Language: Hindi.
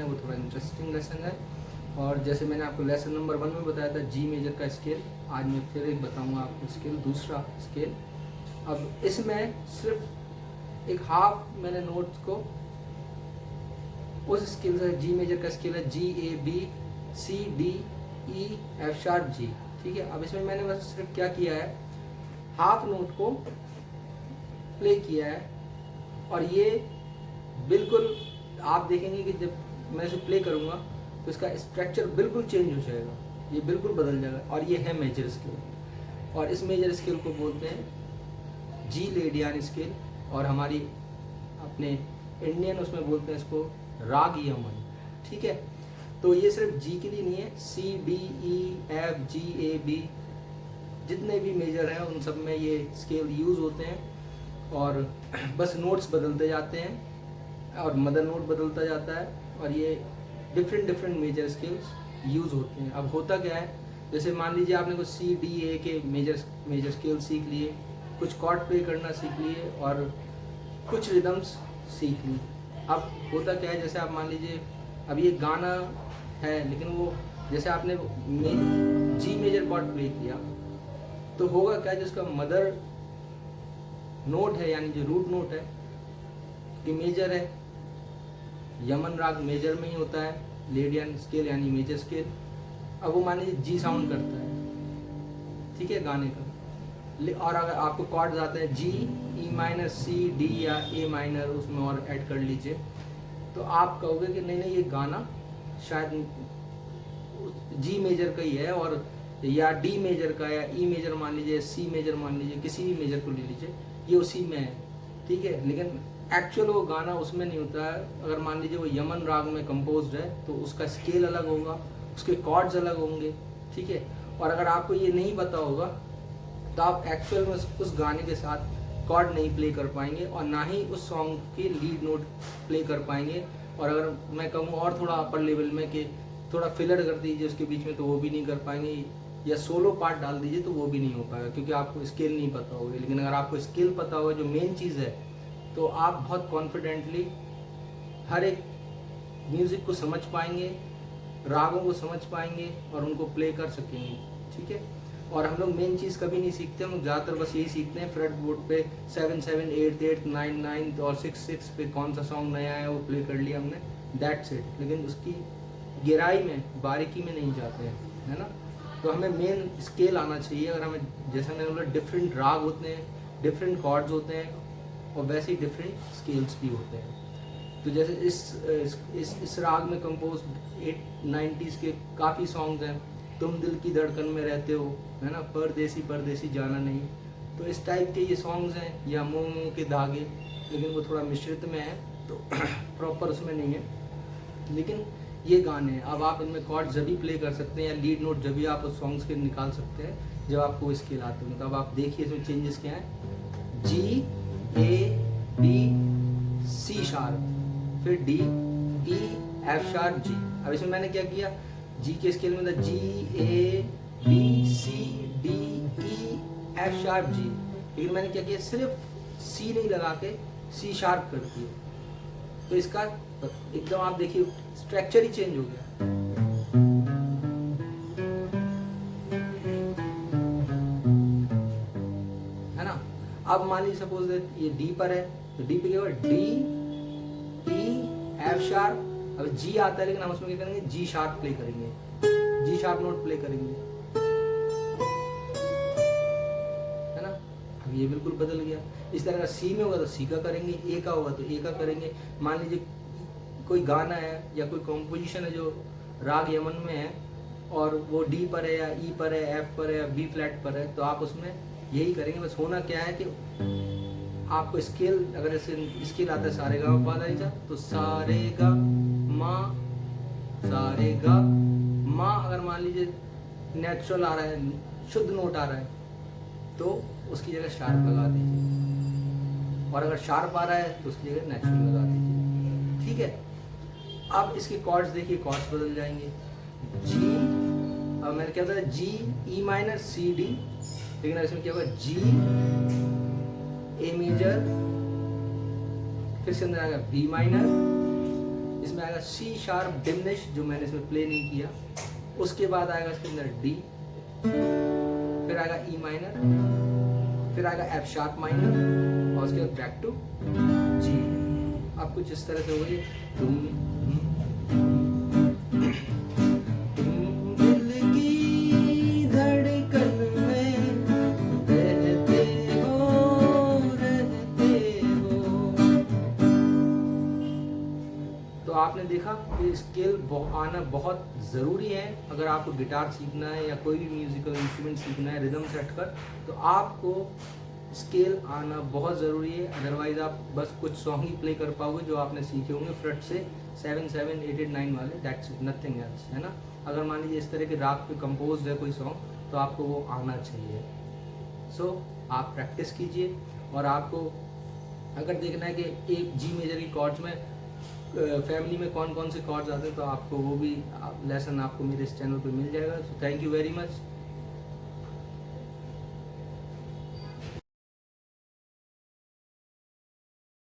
है वो थोड़ा इंटरेस्टिंग लेसन है। और जैसे मैंने आपको लेसन नंबर 1 में बताया था जी मेजर का स्केल, आज मैं फिर एक बताऊंगा आपको स्केल, दूसरा स्केल। अब इसमें सिर्फ एक हाफ मैंने नोट्स को उस स्केल से, जी मेजर का स्केल है G A B C D E F sharp G, ठीक है। अब इसमें मैंने बस सिर्फ क्या किया है, हाफ नोट को प्ले किया है, और ये बिल्कुल आप देखेंगे कि जब मैं इसे प्ले करूँगा तो इसका स्ट्रक्चर बिल्कुल चेंज हो जाएगा, ये बिल्कुल बदल जाएगा। और ये है मेजर स्केल, और इस मेजर स्केल को बोलते हैं जी लेडियान स्केल, और हमारी अपने इंडियन उसमें बोलते हैं इसको राग यमन, ठीक है। तो ये सिर्फ जी के लिए नहीं है, C D E F G A B जितने भी मेजर हैं उन सब में ये स्केल यूज़ होते हैं, और बस नोट्स बदलते जाते हैं और मदर नोट बदलता जाता है, और ये डिफरेंट मेजर स्केल्स यूज़ होते हैं। अब होता क्या है, जैसे मान लीजिए आपने कुछ सी डी ए के मेजर स्केल सीख लिए, कुछ कॉर्ड प्ले करना सीख लिए, और कुछ रिदम्स सीख ली। अब होता क्या है, जैसे आप मान लीजिए अब ये गाना है, लेकिन वो जैसे आपने जी मेजर कॉर्ड प्ले किया, तो होगा क्या, जिसका मदर नोट है यानी जो रूट नोट है कि मेजर है, यमन राग मेजर में ही होता है, लेडियन स्केल यानी मेजर स्केल। अब वो मान लीजिए जी साउंड करता है, ठीक है, गाने का, और अगर आपको कॉर्ड्स आते हैं जी ई माइनर सी डी या ए माइनर उसमें और ऐड कर लीजिए, तो आप कहोगे कि नहीं ये गाना शायद जी मेजर का ही है, और या डी मेजर का, या ई मेजर मान लीजिए, सी मेजर मान लीजिए, किसी भी मेजर को ले लीजिए, ये उसी में है, ठीक है। लेकिन एक्चुअल वो गाना उसमें नहीं होता है। अगर मान लीजिए वो यमन राग में कंपोज्ड है तो उसका स्केल अलग होगा, उसके कॉर्ड्स अलग होंगे, ठीक है। और अगर आपको ये नहीं पता होगा तो आप एक्चुअल में उस गाने के साथ कॉर्ड नहीं प्ले कर पाएंगे, और ना ही उस सॉन्ग के लीड नोट प्ले कर पाएंगे। और अगर मैं कहूँ और थोड़ा अपर लेवल में कि थोड़ा फिलर कर दीजिए उसके बीच में, तो वो भी नहीं कर पाएंगे, या सोलो पार्ट डाल दीजिए तो वो भी नहीं हो पाएगा, क्योंकि आपको स्केल नहीं पता होगा। लेकिन अगर आपको स्केल पता होगा, जो मेन चीज़ है, तो आप बहुत कॉन्फिडेंटली हर एक म्यूज़िक को समझ पाएंगे, रागों को समझ पाएंगे, और उनको प्ले कर सकेंगे, ठीक है। और हम लोग मेन चीज़ कभी नहीं सीखते, हम लोग ज़्यादातर बस यही सीखते हैं फ्रेट बोर्ड पे 7 7 8 8 9 9 और 6 6 पे कौन सा सॉन्ग नया है वो प्ले कर लिया हमने, दैट्स इट। लेकिन उसकी गहराई में, बारीकी में नहीं जाते हैं, है ना। तो हमें मेन स्केल आना चाहिए। अगर हमें, जैसे मैंने बोला, डिफरेंट राग होते हैं, डिफरेंट कॉर्ड्स होते हैं, और वैसे ही डिफरेंट स्केल्स भी होते हैं। तो जैसे इस राग में कंपोज 90s के काफ़ी सॉन्ग्स हैं, तुम दिल की धड़कन में रहते हो, है ना, परदेसी परदेसी जाना नहीं, तो इस टाइप के ये सॉन्ग्स हैं, या मोम के धागे, लेकिन वो थोड़ा मिश्रित में है तो प्रॉपर उसमें नहीं है। लेकिन ये गाने हैं, अब आप इनमें कॉर्ड जब भी प्ले कर सकते हैं, या लीड नोट जब भी आप उस सॉन्ग्स के निकाल सकते हैं जब आपको स्केल आते हैं। तो अब आप देखिए इसमें चेंजेस क्या हैं, जी ए बी सी शार्प, फिर डी ई एफ शार्प जी। अब इसमें मैंने क्या किया, जी के स्केल में था G A B C D E F sharp G, लेकिन मैंने क्या किया, सिर्फ सी नहीं लगा के सी शार्प कर दिया, तो इसका एकदम आप देखिए स्ट्रक्चर ही चेंज हो गया, है ना। अब मान लीजिए सपोज ये डी पर है, तो डी पे क्या होगा, डी ई एफ शार्प। अब जी आता है, लेकिन हम उसमें क्या करेंगे, जी शार्प प्ले करेंगे, जी शार्प नोट प्ले करेंगे, है ना। अब ये बिल्कुल बदल गया। इस तरह का सी में होगा तो सी का करेंगे, ए का होगा तो ए का करेंगे। मान लीजिए कोई गाना है या कोई कॉम्पोजिशन है जो राग यमन में है, और वो डी पर है, या ई पर है, एफ पर है, या बी फ्लैट पर है, तो आप उसमें यही करेंगे। बस होना क्या है कि आपको स्केल, अगर ऐसे स्केल आता है सारे गा पा दा, तो सारे गा मा, सारे गा मा, अगर मान लीजिए नेचुरल आ रहा है, शुद्ध नोट आ रहा है, तो उसकी जगह शार्प लगा दीजिए, और अगर शार्प आ रहा है तो उसकी जगह नेचुरल लगा दीजिए, ठीक है। अब इसके कॉर्ड्स देखिए, कॉर्ड्स बदल जाएंगे, जी, अब मैंने क्या बताया, जी ई माइनर सी डी, लेकिन इसमें क्या होगा, जी ए मेजर, फिर से अंदर आएगा बी माइनर, इसमें आएगा सी शार्प डिमिनिश, जो मैंने इसमें प्ले नहीं किया। उसके बाद आएगा इसके अंदर डी, फिर आएगा ई माइनर, फिर आएगा एफ शार्प माइनर, और उसके बाद बैक टू जी। अब कुछ इस तरह से हो गई। तो आपने देखा कि स्केल आना बहुत ज़रूरी है। अगर आपको गिटार सीखना है या कोई भी म्यूजिकल इंस्ट्रूमेंट सीखना है रिदम सेट कर, तो आपको स्केल आना बहुत ज़रूरी है। अदरवाइज़ आप बस कुछ सॉन्ग ही प्ले कर पाओगे जो आपने सीखे होंगे फ्रट से 7 7 8 8 9 वाले, दैट्स इट, नथिंग एल्स, है ना। अगर मान लीजिए इस तरह के राग पे कंपोज है कोई सॉन्ग, तो आपको वो आना चाहिए। सो आप प्रैक्टिस कीजिए। और आपको अगर देखना है कि एक जी मेजर की कॉर्ड्स में फैमिली में कौन कौन से कॉर्ड्स आते हैं, तो आपको वो भी लेसन आपको मेरे इस चैनल पे मिल जाएगा। So thank you very much.